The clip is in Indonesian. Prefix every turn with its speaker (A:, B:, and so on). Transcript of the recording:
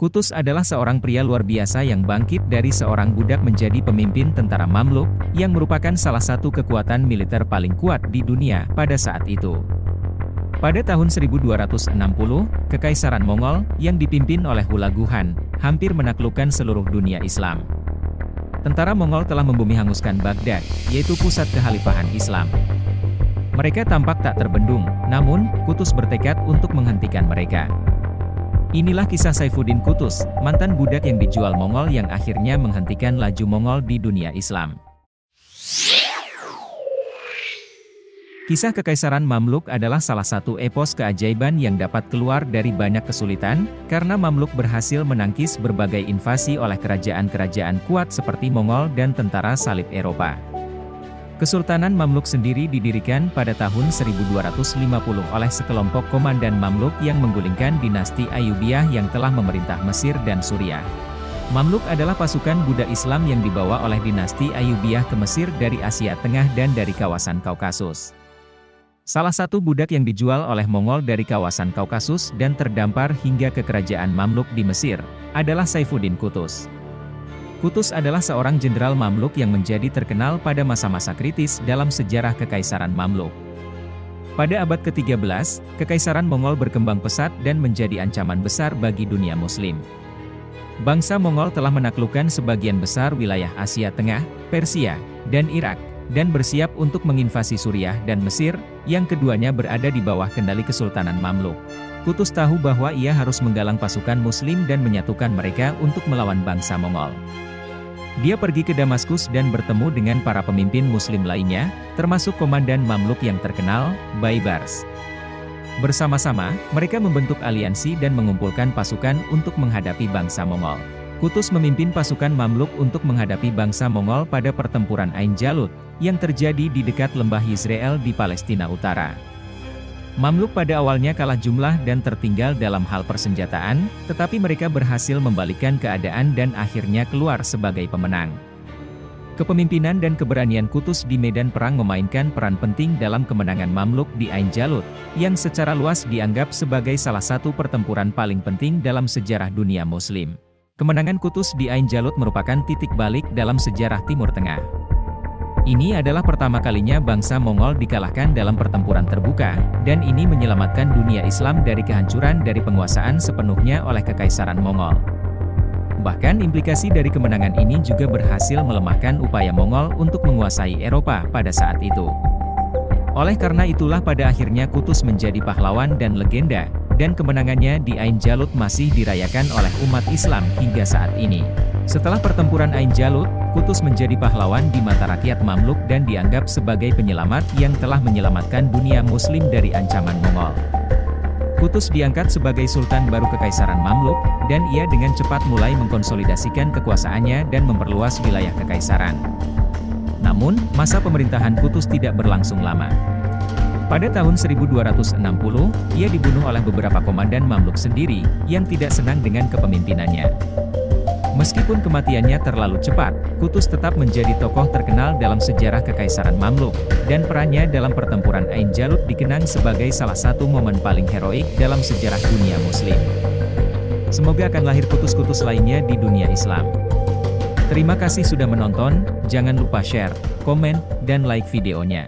A: Qutuz adalah seorang pria luar biasa yang bangkit dari seorang budak menjadi pemimpin tentara Mamluk, yang merupakan salah satu kekuatan militer paling kuat di dunia pada saat itu. Pada tahun 1260, Kekaisaran Mongol, yang dipimpin oleh Hulagu Han, hampir menaklukkan seluruh dunia Islam. Tentara Mongol telah membumi hanguskan Baghdad, yaitu pusat kekhalifahan Islam. Mereka tampak tak terbendung, namun, Qutuz bertekad untuk menghentikan mereka. Inilah kisah Saifuddin Qutuz, mantan budak yang dijual Mongol yang akhirnya menghentikan laju Mongol di dunia Islam. Kisah Kekaisaran Mamluk adalah salah satu epos keajaiban yang dapat keluar dari banyak kesulitan, karena Mamluk berhasil menangkis berbagai invasi oleh kerajaan-kerajaan kuat seperti Mongol dan tentara salib Eropa. Kesultanan Mamluk sendiri didirikan pada tahun 1250 oleh sekelompok komandan Mamluk yang menggulingkan dinasti Ayyubiyah yang telah memerintah Mesir dan Suriah. Mamluk adalah pasukan budak Islam yang dibawa oleh dinasti Ayyubiyah ke Mesir dari Asia Tengah dan dari kawasan Kaukasus. Salah satu budak yang dijual oleh Mongol dari kawasan Kaukasus dan terdampar hingga ke kerajaan Mamluk di Mesir, adalah Saifuddin Qutuz. Qutuz adalah seorang jenderal Mamluk yang menjadi terkenal pada masa-masa kritis dalam sejarah Kekaisaran Mamluk. Pada abad ke-13, Kekaisaran Mongol berkembang pesat dan menjadi ancaman besar bagi dunia Muslim. Bangsa Mongol telah menaklukkan sebagian besar wilayah Asia Tengah, Persia, dan Irak, dan bersiap untuk menginvasi Suriah dan Mesir, yang keduanya berada di bawah kendali Kesultanan Mamluk. Qutuz tahu bahwa ia harus menggalang pasukan Muslim dan menyatukan mereka untuk melawan bangsa Mongol. Dia pergi ke Damaskus dan bertemu dengan para pemimpin Muslim lainnya, termasuk komandan Mamluk yang terkenal, Baibars. Bersama-sama, mereka membentuk aliansi dan mengumpulkan pasukan untuk menghadapi bangsa Mongol. Qutuz memimpin pasukan Mamluk untuk menghadapi bangsa Mongol pada pertempuran Ain Jalut, yang terjadi di dekat lembah Yizreel di Palestina Utara. Mamluk pada awalnya kalah jumlah dan tertinggal dalam hal persenjataan, tetapi mereka berhasil membalikkan keadaan dan akhirnya keluar sebagai pemenang. Kepemimpinan dan keberanian Qutuz di medan perang memainkan peran penting dalam kemenangan Mamluk di Ain Jalut, yang secara luas dianggap sebagai salah satu pertempuran paling penting dalam sejarah dunia Muslim. Kemenangan Qutuz di Ain Jalut merupakan titik balik dalam sejarah Timur Tengah. Ini adalah pertama kalinya bangsa Mongol dikalahkan dalam pertempuran terbuka, dan ini menyelamatkan dunia Islam dari kehancuran dari penguasaan sepenuhnya oleh Kekaisaran Mongol. Bahkan implikasi dari kemenangan ini juga berhasil melemahkan upaya Mongol untuk menguasai Eropa pada saat itu. Oleh karena itulah pada akhirnya Qutuz menjadi pahlawan dan legenda, dan kemenangannya di Ain Jalut masih dirayakan oleh umat Islam hingga saat ini. Setelah pertempuran Ain Jalut, Qutuz menjadi pahlawan di mata rakyat Mamluk dan dianggap sebagai penyelamat yang telah menyelamatkan dunia Muslim dari ancaman Mongol. Qutuz diangkat sebagai Sultan baru Kekaisaran Mamluk, dan ia dengan cepat mulai mengkonsolidasikan kekuasaannya dan memperluas wilayah kekaisaran. Namun, masa pemerintahan Qutuz tidak berlangsung lama. Pada tahun 1260, ia dibunuh oleh beberapa komandan Mamluk sendiri, yang tidak senang dengan kepemimpinannya. Meskipun kematiannya terlalu cepat, Qutuz tetap menjadi tokoh terkenal dalam sejarah Kekaisaran Mamluk, dan perannya dalam pertempuran Ain Jalut dikenang sebagai salah satu momen paling heroik dalam sejarah dunia Muslim. Semoga akan lahir Qutuz-Qutuz lainnya di dunia Islam. Terima kasih sudah menonton, jangan lupa share, komen, dan like videonya.